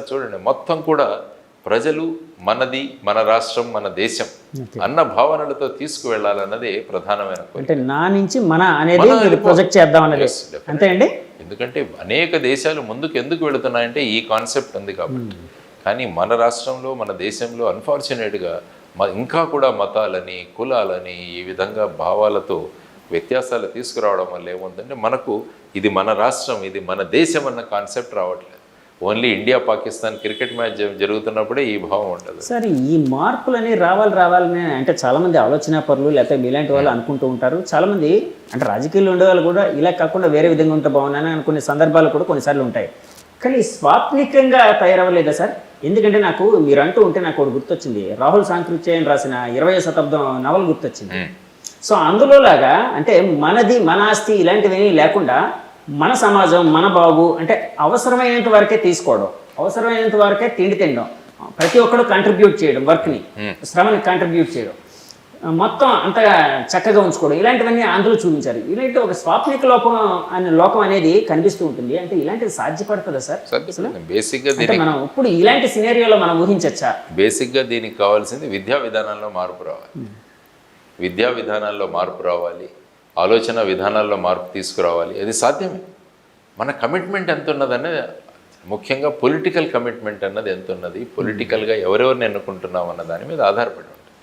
చూడండి, మొత్తం కూడా ప్రజలు మనది, మన రాష్ట్రం, మన దేశం అన్న భావనలతో తీసుకువెళ్ళాలన్నది ప్రధానమైన కోరిక. అంటే నా నుంచి మన అనేది మీరు ప్రొజెక్ట్ చేద్దాం అన్నది అంతే అండి. ఎందుకంటే అనేక దేశాలు ముందుకు ఎందుకు వెళుతున్నాయంటే ఈ కాన్సెప్ట్ ఉంది కాబట్టి. కానీ మన రాష్ట్రంలో, మన దేశంలో అన్ఫార్చునేట్గా ఇంకా కూడా మతాలని, కులాలని, ఈ విధంగా భావాలతో వ్యత్యాసాలు తీసుకురావడం వల్ల ఏముందంటే మనకు ఇది మన రాష్ట్రం, ఇది మన దేశం అన్న కాన్సెప్ట్ రావట్లేదు. Only India Pakistan cricket match జరుగుతున్నప్పుడే ఈ భావం ఉంటుంది. సార్ ఈ మార్పులని రావాలని అంటే చాలామంది ఆలోచన పరులు లేకపోతే మీలాంటి వాళ్ళు అనుకుంటూ ఉంటారు. చాలామంది అంటే రాజకీయాలు ఉండే వాళ్ళు కూడా ఇలా కాకుండా వేరే విధంగా ఉంటే బాగున్నాను అనుకునే సందర్భాలు కూడా కొన్నిసార్లు ఉంటాయి. కానీ స్వాప్నికంగా తయారవ్వలేదా సార్? ఎందుకంటే నాకు మీరు అంటూ ఉంటే నాకు ఒకటి గుర్తొచ్చింది, రాహుల్ సాంకృత్యయన్ రాసిన 20వ శతాబ్దం నవల గుర్తొచ్చింది. సో అందులో లాగా అంటే మనది, మన ఆస్తి ఇలాంటివి లేకుండా మన సమాజం, మన బాగు అంటే అవసరమైనంత వరకే తీసుకోవడం, అవసరమైనంత వరకే తిండి తినడం, ప్రతి ఒక్కరు కంట్రిబ్యూట్ చేయడం, వర్క్ని, శ్రమని కంట్రిబ్యూట్ చేయడం, మొత్తం అంతగా చక్కగా ఉంచుకోవడం, ఇలాంటివన్నీ అందులో చూపించారు. ఇలాంటి ఒక స్వాప్నిక లోకం అనేది కనిపిస్తూ ఉంటుంది. అంటే ఇలాంటిది సాధ్యపడుతుందా సార్? బేసిక్గా మనం ఇప్పుడు ఇలాంటి సినేరియోలో మనం ఊహించచ్చా? బేసిక్గా దీనికి కావాల్సింది విద్యా విధానాల్లో మార్పు రావాలి. విద్యా విధానాల్లో మార్పు రావాలి, ఆలోచన విధానాల్లో మార్పు తీసుకురావాలి. అది సాధ్యమే. మన కమిట్మెంట్ ఎంత ఉన్నదనేది, ముఖ్యంగా పొలిటికల్ కమిట్మెంట్ అన్నది ఎంత ఉన్నది, పొలిటికల్గా ఎవరెవరిని ఎన్నుకుంటున్నాం అన్న దాని మీద ఆధారపడి ఉంటుంది.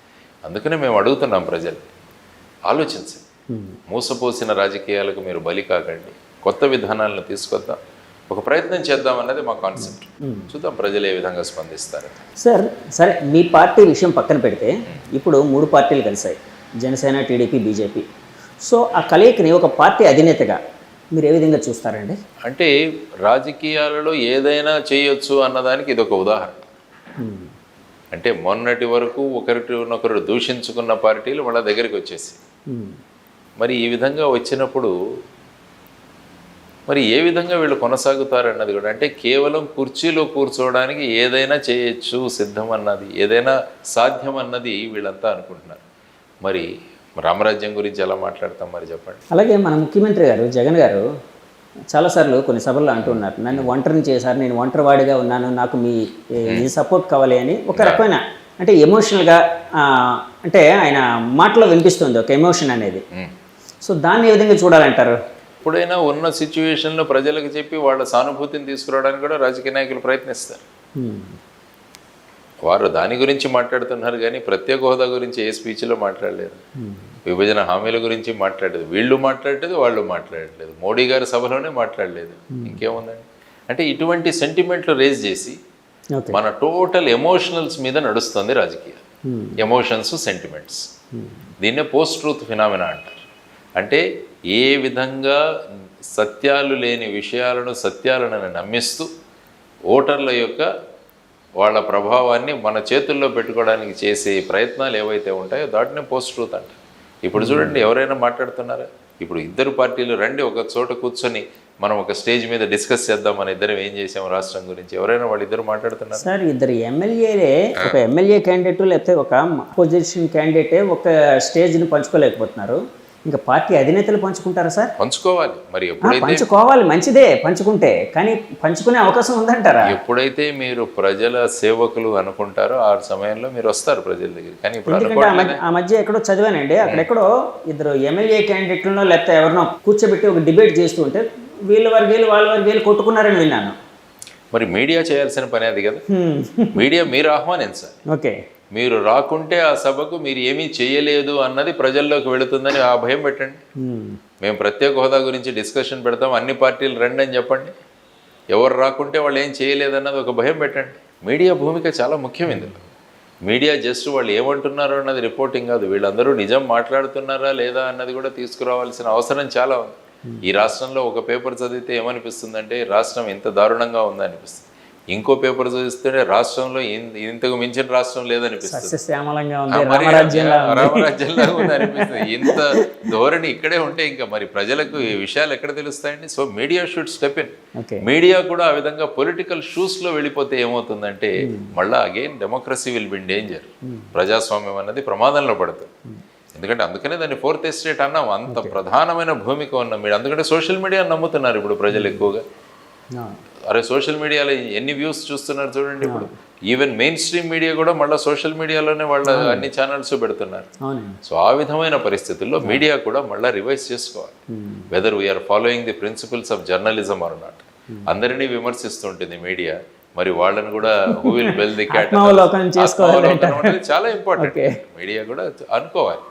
అందుకనే మేము అడుగుతున్నాం ప్రజలు, ఆలోచించండి, మూసపోసిన రాజకీయాలకు మీరు బలి కాకండి, కొత్త విధానాలను తీసుకొద్దాం, ఒక ప్రయత్నం చేద్దాం అన్నది మా కాన్సెప్ట్. చూద్దాం ప్రజలు ఏ విధంగా స్పందిస్తారు. సార్ సరే, మీ పార్టీ విషయం పక్కన పెడితే ఇప్పుడు 3 పార్టీలు కలిసాయి, జనసేన, టీడీపీ, బీజేపీ. సో ఆ కలయికని ఒక పార్టీ అధినేతగా మీరు ఏ విధంగా చూస్తారండి? అంటే రాజకీయాలలో ఏదైనా చేయొచ్చు అన్నదానికి ఇది ఒక ఉదాహరణ. అంటే మొన్నటి వరకు ఒకరినొకరు దూషించుకున్న పార్టీలు వాళ్ళ దగ్గరికి వచ్చేసి మరి ఈ విధంగా వచ్చినప్పుడు మరి ఏ విధంగా వీళ్ళు కొనసాగుతారన్నది కూడా, అంటే కేవలం కుర్చీలో కూర్చోవడానికి ఏదైనా చేయొచ్చు, సిద్ధం అన్నది, ఏదైనా సాధ్యం అన్నది వీళ్ళంతా అనుకుంటున్నారు. మరి రామరాజ్యం గురించి ఎలా మాట్లాడతాం మరి చెప్పండి. అలాగే మన ముఖ్యమంత్రి గారు జగన్ గారు చాలాసార్లు కొన్ని సభల్లో అంటున్నారు, నన్ను ఒంటరిని చేశారు, నేను ఒంటరివాడిగా ఉన్నాను, నాకు మీ సపోర్ట్ కావాలి అని ఒక రకమైన అంటే ఎమోషనల్గా అంటే ఆయన మాటలో వినిపిస్తుంది ఒక ఎమోషన్ అనేది. సో దాన్ని ఏ విధంగా చూడాలంటారు? ఎప్పుడైనా ఉన్న సిచ్యువేషన్లో ప్రజలకు చెప్పి వాళ్ళ సానుభూతిని తీసుకురావడానికి కూడా రాజకీయ నాయకులు ప్రయత్నిస్తారు. వారు దాని గురించి మాట్లాడుతున్నారు కానీ ప్రత్యేక హోదా గురించి ఏ స్పీచ్లో మాట్లాడలేదు, విభజన హామీల గురించి మాట్లాడలేదు, వీళ్ళు మాట్లాడలేదు, వాళ్ళు మాట్లాడలేదు, మోడీ గారి సభలోనే మాట్లాడలేదు. ఇంకేముందండి? అంటే ఇటువంటి సెంటిమెంట్లు రేజ్ చేసి మన టోటల్ ఎమోషనల్స్ మీద నడుస్తుంది రాజకీయం. ఎమోషన్స్, సెంటిమెంట్స్, దీన్నే పోస్ట్ ట్రూత్ ఫినామినా అంటారు. అంటే ఏ విధంగా సత్యాలు లేని విషయాలను సత్యాలను నమ్మిస్తూ ఓటర్ల యొక్క వాళ్ళ ప్రభావాన్ని మన చేతుల్లో పెట్టుకోవడానికి చేసే ప్రయత్నాలు ఏవైతే ఉంటాయో దాటినే పోస్ట్ ట్రూత్ అంటారు. ఇప్పుడు చూడండి, ఎవరైనా మాట్లాడుతున్నారా? ఇప్పుడు ఇద్దరు పార్టీలు రండి ఒక చోట కూర్చొని మనం ఒక స్టేజ్ మీద డిస్కస్ చేద్దాం, మన ఇద్దరం ఏం చేసాము రాష్ట్రం గురించి, ఎవరైనా వాళ్ళిద్దరు మాట్లాడుతున్నారు? సార్ ఇద్దరు ఎమ్మెల్యేలే, ఒక ఎమ్మెల్యే క్యాండిడేట్ లేకపోతే ఒక అపోజిషన్ క్యాండిడేటే ఒక స్టేజ్ని పంచుకోలేకపోతున్నారు, ఇంకా పార్టీ అధినేతలు పంచుకుంటారా సార్? పంచుకోవాలి. మరి ఎప్పుడైతే పంచుకోవాలి, మంచిదే పంచుకుంటే, కానీ పంచుకునే అవకాశం ఉందంటారా? ఎప్పుడైతే మీరు ప్రజల సేవకులు అనుకుంటారో ఆ సమయంలో మీరు వస్తారు ప్రజల దగ్గర. కానీ ఎందుకంటే ఆ మధ్య ఎక్కడో చదివానండి, అక్కడెక్కడో ఇద్దరు ఎమ్మెల్యే క్యాండిడేట్లను లేకపోతే ఎవరినో కూర్చోబెట్టి ఒక డిబేట్ చేస్తూ ఉంటే వీళ్ళ వర్గీయులు వాళ్ళ వర్గీయులు కొట్టుకున్నారని విన్నాను. మరి మీడియా చేయాల్సిన పని అది కదా. మీడియా మీరు ఆహ్వానించాలి. ఓకే, మీరు రాకుంటే ఆ సభకు మీరు ఏమీ చేయలేదు అన్నది ప్రజల్లోకి వెళుతుందని ఆ భయం పెట్టండి. మేము ప్రత్యేక హోదా గురించి డిస్కషన్ పెడతాం, అన్ని పార్టీలు రండి అని చెప్పండి. ఎవరు రాకుంటే వాళ్ళు ఏం చేయలేదన్నది ఒక భయం పెట్టండి. మీడియా భూమిక చాలా ముఖ్యం ఇందులో. మీడియా జస్ట్ వాళ్ళు ఏమంటున్నారో అన్నది రిపోర్టింగ్ కాదు, వీళ్ళందరూ నిజం మాట్లాడుతున్నారా లేదా అన్నది కూడా తీసుకురావాల్సిన అవసరం చాలా ఉంది. ఈ రాష్ట్రంలో ఒక పేపర్ చదివితే ఏమనిపిస్తుందంటే రాష్ట్రం ఇంత దారుణంగా ఉందనిపిస్తుంది, ఇంకో పేపర్ చూస్తే రాష్ట్రంలో ఇంతకు మించిన రాష్ట్రం లేదనిపిస్తుంది, రామరాజ్యంలో ఉందనిపిస్తుంది. ఇంత ధోరణి ఇక్కడే ఉంటే ఇంకా మరి ప్రజలకు ఈ విషయాలు ఎక్కడ తెలుస్తాయండి? So media should step in. Media కూడా ఆ విధంగా పొలిటికల్ షూస్లో వెళ్ళిపోతే ఏమవుతుందంటే మళ్ళీ again democracy will be in danger. ప్రజాస్వామ్యం అన్నది ప్రమాదంలో పడుతుంది. ఎందుకంటే అందుకనే దాన్ని ఫోర్త్ ఎస్టేట్ అన్నాం, అంత ప్రధానమైన భూమిక ఉన్న మీరు. అందుకంటే సోషల్ మీడియా నమ్ముతున్నారు ఇప్పుడు ప్రజలు ఎక్కువగా. అరే సోషల్ మీడియాలో ఎన్ని వ్యూస్ చూస్తున్నారు చూడండి. ఇప్పుడు ఈవెన్ మెయిన్ స్ట్రీమ్ మీడియా కూడా మళ్ళీ సోషల్ మీడియాలోనే వాళ్ళ అన్ని ఛానల్స్ పెడుతున్నారు. సో ఆ విధమైన పరిస్థితుల్లో మీడియా కూడా మళ్ళీ రివైజ్ చేసుకోవాలి. Whether we are following the principles of journalism or not. అందరినీ విమర్శిస్తుంటుంది మీడియా, మరి వాళ్ళని కూడా who will build the cat చాలా ఇంపార్టెంట్. మీడియా కూడా అనుకోవాలి.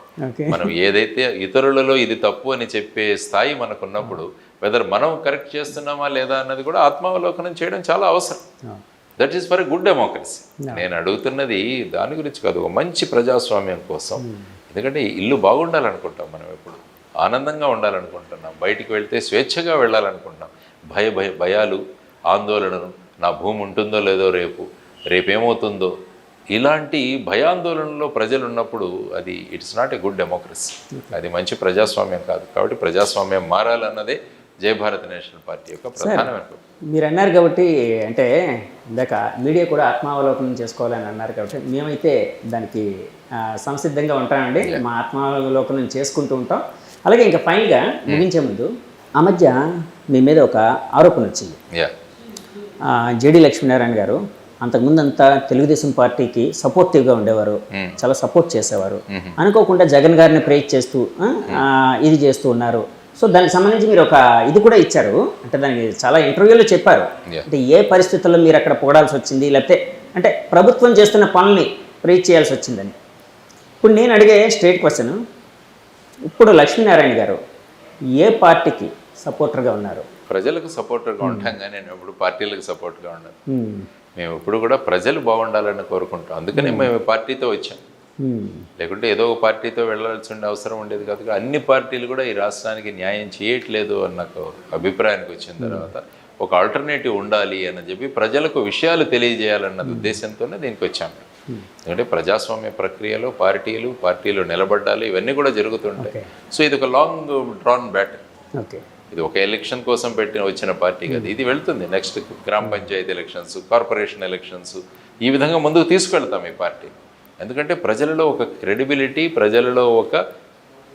మనం ఏదైతే ఇతరులలో ఇది తప్పు అని చెప్పే స్థాయి మనకు ఉన్నప్పుడు వెదర్ మనం కరెక్ట్ చేస్తున్నామా లేదా అన్నది కూడా ఆత్మావలోకనం చేయడం చాలా అవసరం. That is for a good democracy. నేను అడుగుతున్నది దాని గురించి కాదు, ఒక మంచి ప్రజాస్వామ్యం కోసం. ఎందుకంటే ఇల్లు బాగుండాలనుకుంటాం మనం, ఎప్పుడు ఆనందంగా ఉండాలనుకుంటున్నాం, బయటికి వెళ్తే స్వేచ్ఛగా వెళ్ళాలనుకుంటాం. భయాలు, ఆందోళనలు, నా భూమి ఉంటుందో లేదో, రేపేమవుతుందో, ఇలాంటి భయాందోళనలో ప్రజలు ఉన్నప్పుడు అది it's not a good democracy. అది మంచి ప్రజాస్వామ్యం కాదు. కాబట్టి ప్రజాస్వామ్యం మారాలన్నదే జై భారత్ నేషనల్ పార్టీ యొక్క ప్రధానమైన. మీరు అన్నారు కాబట్టి, అంటే ఇందాక మీడియా కూడా ఆత్మావలోకనం చేసుకోవాలని అన్నారు కాబట్టి మేమైతే దానికి సంసిద్ధంగా ఉంటామండి. మా ఆత్మావలోకనం చేసుకుంటూ ఉంటాం. అలాగే ఇంకా ఫైనల్గా ముగించే ముందు, ఆ మధ్య మీ మీద ఒక ఆరోపణ వచ్చింది. జేడి లక్ష్మీనారాయణ గారు అంతకుముందు అంతా తెలుగుదేశం పార్టీకి సపోర్టివ్గా ఉండేవారు, చాలా సపోర్ట్ చేసేవారు. అనుకోకుండా జగన్ గారిని ప్రేజ్ చేస్తూ ఇది చేస్తూ ఉన్నారు. సో దానికి సంబంధించి మీరు ఒక ఇది కూడా ఇచ్చారు, అంటే దానికి చాలా ఇంటర్వ్యూలో చెప్పారు. అంటే ఏ పరిస్థితుల్లో మీరు అక్కడ పొగడాల్సి వచ్చింది, లేకపోతే అంటే ప్రభుత్వం చేస్తున్న పనుల్ని ప్రేజ్ చేయాల్సి వచ్చిందని. ఇప్పుడు నేను అడిగే స్ట్రైట్ క్వశ్చన్, ఇప్పుడు లక్ష్మీనారాయణ గారు ఏ పార్టీకి సపోర్టర్గా ఉన్నారు? ప్రజలకు సపోర్టర్గా ఉంటాం, కానీ నేను ఎప్పుడు పార్టీలకు సపోర్ట్గా ఉన్నాను. మేము ఇప్పుడు కూడా ప్రజలు బాగుండాలని కోరుకుంటాం. అందుకనే మేము పార్టీతో వచ్చాం. లేకుంటే ఏదో ఒక పార్టీతో వెళ్ళాల్సిన అవసరం ఉండేది కాదు. అన్ని పార్టీలు కూడా ఈ రాష్ట్రానికి న్యాయం చేయట్లేదు అన్న అభిప్రాయానికి వచ్చిన తర్వాత ఒక ఆల్టర్నేటివ్ ఉండాలి అని చెప్పి ప్రజలకు విషయాలు తెలియజేయాలన్న ఉద్దేశంతోనే దీనికి వచ్చాము. ఎందుకంటే ప్రజాస్వామ్య ప్రక్రియలో పార్టీలు నిలబడాలి, ఇవన్నీ కూడా జరుగుతుంటాయి. సో ఇది ఒక లాంగ్ డ్రాన్ బ్యాటిల్. ఇది ఒక ఎలక్షన్ కోసం వచ్చిన పార్టీ కాదు. ఇది వెళ్తుంది నెక్స్ట్ గ్రామ పంచాయతీ ఎలక్షన్స్, కార్పొరేషన్ ఎలక్షన్స్, ఈ విధంగా ముందుకు తీసుకెళ్తాం ఈ పార్టీ. ఎందుకంటే ప్రజలలో ఒక క్రెడిబిలిటీ, ప్రజలలో ఒక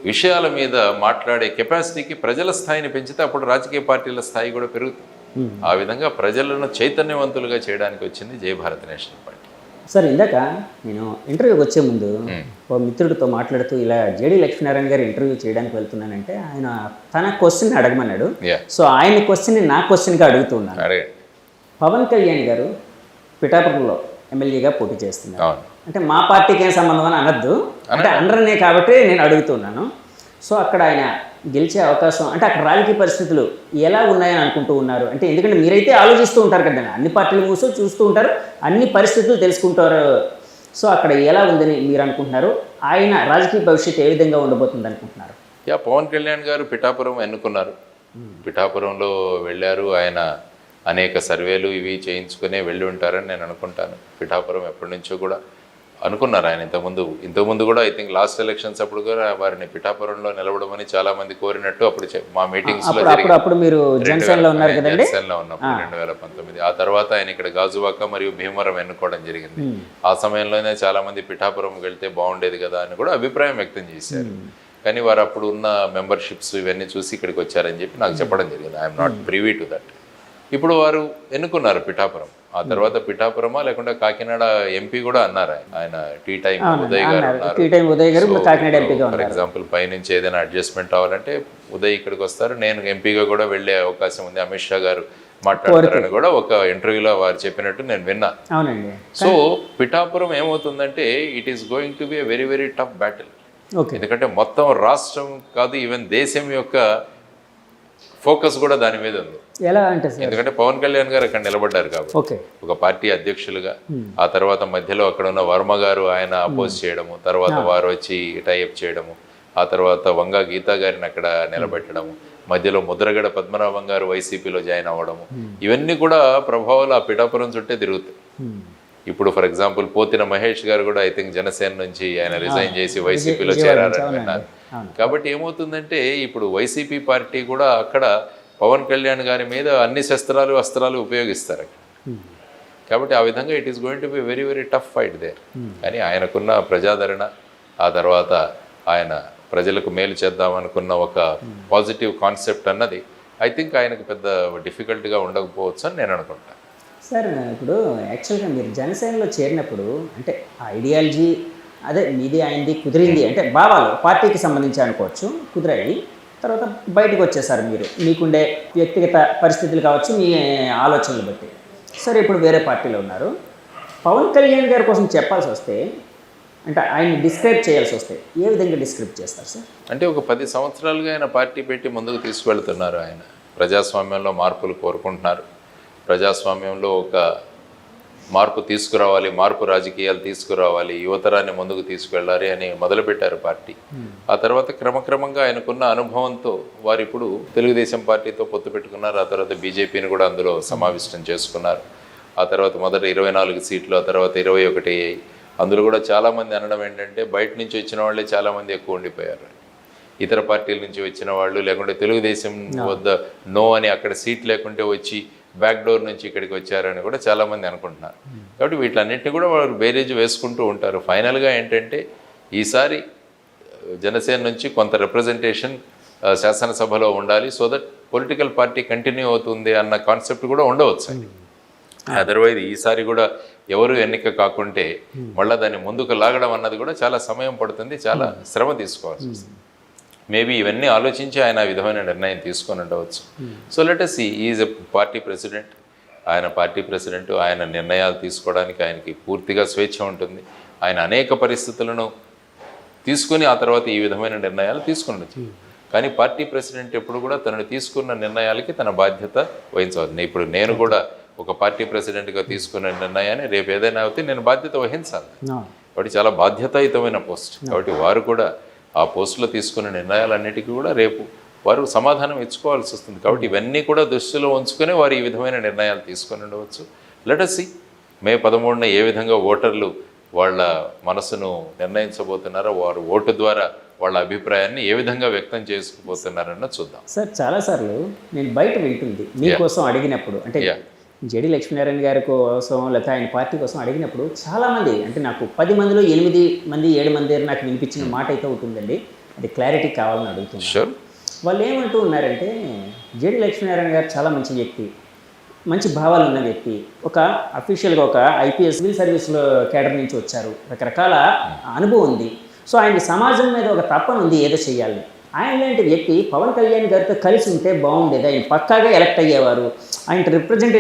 విషయాల మీద మాట్లాడే కెపాసిటీకి ప్రజల స్థాయిని పెంచితే అప్పుడు రాజకీయ పార్టీల స్థాయి కూడా పెరుగుతుంది. ఆ విధంగా ప్రజలను చైతన్యవంతులుగా చేయడానికి వచ్చింది జై భారత్ నేషనల్ పార్టీ. సార్, ఇందాక నేను ఇంటర్వ్యూకి వచ్చే ముందు ఓ మిత్రుడితో మాట్లాడుతూ ఇలా జేడి లక్ష్మీనారాయణ గారు ఇంటర్వ్యూ చేయడానికి వెళ్తున్నానంటే ఆయన తన క్వశ్చన్ అడగమన్నాడు. సో ఆయన క్వశ్చన్ని నా క్వశ్చన్గా అడుగుతున్నాను. పవన్ కళ్యాణ్ గారు పిఠాపురంలో ఎమ్మెల్యేగా పోటీ చేస్తున్నారు. అంటే మా పార్టీకి ఏం సంబంధం అని అనద్దు, అంటే అందరనే కాబట్టి నేను అడుగుతున్నాను. సో అక్కడ ఆయన గెలిచే అవకాశం, అంటే అక్కడ రాజకీయ పరిస్థితులు ఎలా ఉన్నాయని అనుకుంటూ ఉన్నారు? అంటే ఎందుకంటే మీరైతే ఆలోచిస్తూ ఉంటారు కదా, అన్ని పార్టీలు మూసో చూస్తూ ఉంటారు, అన్ని పరిస్థితులు తెలుసుకుంటారు. సో అక్కడ ఎలా ఉందని మీరు అనుకుంటున్నారు? ఆయన రాజకీయ భవిష్యత్తు ఏ విధంగా ఉండబోతుంది అనుకుంటున్నారు? పవన్ కళ్యాణ్ గారు పిఠాపురం ఎన్నుకున్నారు. పిఠాపురంలో వెళ్ళారు. ఆయన అనేక సర్వేలు ఇవి చేయించుకునే వెళ్ళి ఉంటారని నేను అనుకుంటాను. పిఠాపురం ఎప్పటి నుంచో కూడా అనుకున్నారు ఆయన. ఇంతకుముందు కూడా ఐ థింక్ లాస్ట్ ఎలక్షన్స్ అప్పుడు కూడా వారిని పిఠాపురంలో నిలబడమని చాలా మంది కోరినట్టు అప్పుడు మా మీటింగ్స్ లో జనసేనలో ఉన్నప్పుడు 2019. ఆ తర్వాత ఆయన ఇక్కడ గాజువాక మరియు భీమవరం ఎన్నుకోవడం జరిగింది. ఆ సమయంలోనే చాలా మంది పిఠాపురం వెళ్తే బాగుండేది కదా అని కూడా అభిప్రాయం వ్యక్తం చేశారు. కానీ వారు అప్పుడు ఉన్న మెంబర్షిప్స్ ఇవన్నీ చూసి ఇక్కడికి వచ్చారని చెప్పి నాకు చెప్పడం జరిగింది. I'm not privy to that. ఇప్పుడు వారు ఎన్నుకున్నారు పిఠాపురం. ఆ తర్వాత పిఠాపురమా లేకుండా కాకినాడ ఎంపీ కూడా అన్నారు. ఆయన టీ టైం ఉదయ్ గారు ఉన్నారు. ఫర్ ఎగ్జాంపుల్ పైనుంచి ఏదైనా అడ్జస్ట్మెంట్ అవ్వాలంటే ఉదయ్ ఇక్కడికి వస్తారు, నేను ఎంపీగా కూడా వెళ్ళే అవకాశం ఉంది, అమిత్ షా గారు మాట్లాడతారని కూడా ఒక ఇంటర్వ్యూలో వారు చెప్పినట్టు నేను విన్నా. సో పిఠాపురం ఏమవుతుందంటే it is going to B a very very tough battle. ఎందుకంటే మొత్తం రాష్ట్రం కాదు, ఈవెన్ దేశం యొక్క ఫోకస్ కూడా దాని మీద ఉంది. ఎలా అంటే ఎందుకంటే పవన్ కళ్యాణ్ గారు అక్కడ నిలబడ్డారు కాబట్టి ఒక పార్టీ అధ్యక్షులుగా. ఆ తర్వాత మధ్యలో అక్కడ ఉన్న వర్మ గారు ఆయన అపోజ్ చేయడము, తర్వాత వారు వచ్చి టైఅప్ చేయడము, ఆ తర్వాత వంగా గీతా గారిని అక్కడ నిలబెట్టడము, మధ్యలో ముద్రగడ పద్మనాభం గారు వైసీపీలో జాయిన్ అవ్వడము, ఇవన్నీ కూడా ప్రభావాలు ఆ పిఠాపురం చుట్టే తిరుగుతాయి. ఇప్పుడు ఫర్ ఎగ్జాంపుల్ పోతిన మహేష్ గారు కూడా ఐ థింక్ జనసేన నుంచి ఆయన రిజైన్ చేసి వైసీపీలో చేరారని విన్నారు. కాబట్టి ఏమవుతుందంటే ఇప్పుడు వైసీపీ పార్టీ కూడా అక్కడ పవన్ కళ్యాణ్ గారి మీద అన్ని అస్త్రాలు ఉపయోగిస్తారు అక్కడ. కాబట్టి ఆ విధంగా it is going to be very very tough fight there. కానీ ఆయనకున్న ప్రజాదరణ, ఆ తర్వాత ఆయన ప్రజలకు మేలు చేద్దామనుకున్న ఒక పాజిటివ్ కాన్సెప్ట్ అన్నది ఐ థింక్ ఆయనకు పెద్ద డిఫికల్ట్గా ఉండకపోవచ్చు అని నేను అనుకుంటాను. సార్ ఇప్పుడు యాక్చువల్గా మీరు జనసేనలో చేరినప్పుడు అంటే ఐడియాలజీ అదే మీది ఆయనది కుదిరింది అంటే భావాలు పార్టీకి సంబంధించి అనుకోవచ్చు కుదిరాయి. తర్వాత బయటకు వచ్చేసారు మీరు మీకుండే వ్యక్తిగత పరిస్థితులు కావచ్చు మీ ఆలోచనలు బట్టి. సరే ఇప్పుడు వేరే పార్టీలో ఉన్నారు. పవన్ కళ్యాణ్ గారి కోసం చెప్పాల్సి వస్తే అంటే ఆయన్ని డిస్క్రైబ్ చేయాల్సి వస్తే ఏ విధంగా డిస్క్రైబ్ చేస్తారు సార్? అంటే ఒక 10 సంవత్సరాలుగా ఆయన పార్టీ పెట్టి ముందుకు తీసుకువెళ్తున్నారు. ఆయన ప్రజాస్వామ్యంలో మార్పులు కోరుకుంటున్నారు. ప్రజాస్వామ్యంలో ఒక మార్పు తీసుకురావాలి, మార్పు రాజకీయాలు తీసుకురావాలి, యువతరాన్ని ముందుకు తీసుకువెళ్ళాలి అని మొదలుపెట్టారు పార్టీ. ఆ తర్వాత క్రమక్రమంగా ఆయనకున్న అనుభవంతో వారు ఇప్పుడు తెలుగుదేశం పార్టీతో పొత్తు పెట్టుకున్నారు. ఆ తర్వాత బీజేపీని కూడా అందులో సమావిష్టం చేసుకున్నారు. ఆ తర్వాత మొదట 24 సీట్లు, ఆ తర్వాత 21 అయ్యాయి. అందులో కూడా చాలామంది అనడం ఏంటంటే బయట నుంచి వచ్చిన వాళ్ళే చాలామంది ఎక్కువ ఉండిపోయారు. ఇతర పార్టీల నుంచి వచ్చిన వాళ్ళు లేకుంటే తెలుగుదేశం వద్ద నో అని అక్కడ సీట్ లేకుంటే వచ్చి బ్యాక్ డోర్ నుంచి ఇక్కడికి వచ్చారని కూడా చాలామంది అనుకుంటున్నారు. కాబట్టి వీటన్నిటిని కూడా వాళ్ళు బేరేజ్ వేసుకుంటూ ఉంటారు. ఫైనల్గా ఏంటంటే ఈసారి జనసేన నుంచి కొంత రిప్రజెంటేషన్ శాసనసభలో ఉండాలి. So that political party continue అవుతుంది అన్న కాన్సెప్ట్ కూడా ఉండవచ్చు. అదర్వైజ్ ఈసారి కూడా ఎవరు ఎన్నిక కాకుంటే మళ్ళీ దాన్ని ముందుకు లాగడం అన్నది కూడా చాలా సమయం పడుతుంది, చాలా శ్రమ తీసుకోవాల్సి వస్తుంది. మేబీ ఇవన్నీ ఆలోచించి ఆయన ఆ విధమైన నిర్ణయం తీసుకొని ఉండవచ్చు. So let us see, is a party president. ఆయన పార్టీ ప్రెసిడెంట్, ఆయన నిర్ణయాలు తీసుకోవడానికి ఆయనకి పూర్తిగా స్వేచ్ఛ ఉంటుంది. ఆయన అనేక పరిస్థితులను తీసుకొని ఆ తర్వాత ఈ విధమైన నిర్ణయాలు తీసుకునొచ్చు. కానీ పార్టీ ప్రెసిడెంట్ ఎప్పుడు కూడా తనను తీసుకున్న నిర్ణయాలకి తన బాధ్యత వహించవచ్చు. ఇప్పుడు నేను కూడా ఒక పార్టీ ప్రెసిడెంట్గా తీసుకున్న నిర్ణయాన్ని రేపు ఏదైనా అయితే నేను బాధ్యత వహించాలి. కాబట్టి చాలా బాధ్యతాయుతమైన పోస్ట్. కాబట్టి వారు కూడా ఆ పోస్టులో తీసుకున్న నిర్ణయాలన్నిటికీ కూడా రేపు వారు సమాధానం ఇచ్చుకోవాల్సి వస్తుంది. కాబట్టి ఇవన్నీ కూడా దృష్టిలో ఉంచుకొని వారు ఈ విధమైన నిర్ణయాలు తీసుకొని ఉండవచ్చు. లెట్ us see మే 13న ఏ విధంగా ఓటర్లు వాళ్ళ మనసును నిర్ణయించబోతున్నారో, వారు ఓటు ద్వారా వాళ్ళ అభిప్రాయాన్ని ఏ విధంగా వ్యక్తం చేసుకుపోతున్నారన్న చూద్దాం. సార్ చాలాసార్లు నేను బయట వింటుంది మీకోసం అడిగినప్పుడు అంటే జేడి లక్ష్మీనారాయణ గారి కోసం లేకపోతే ఆయన పార్టీ కోసం అడిగినప్పుడు చాలామంది అంటే నాకు 10 మందిలో 8 మంది 7 మంది నాకు వినిపించిన మాట అయితే ఉంటుందండి. అది క్లారిటీ కావాలని అడుగుతున్నారు. వాళ్ళు ఏమంటూ ఉన్నారంటే జేడి లక్ష్మీనారాయణ గారు చాలా మంచి వ్యక్తి, మంచి భావాలు ఉన్న వ్యక్తి, ఒక అఫీషియల్గా ఒక ఐపీఎస్ సివిల్ సర్వీస్లో కేడర్ నుంచి వచ్చారు, రకరకాల అనుభవం ఉంది. సో ఆయన సమాజం మీద ఒక తపన ఉంది, ఏదో చేయాలి. ఆయన లాంటి వ్యక్తి పవన్ కళ్యాణ్ గారితో కలిసి ఉంటే బాగుండేది, ఆయన పక్కాగా ఎలక్ట్ అయ్యేవారు, ఆయన రిప్రజెంటేషన్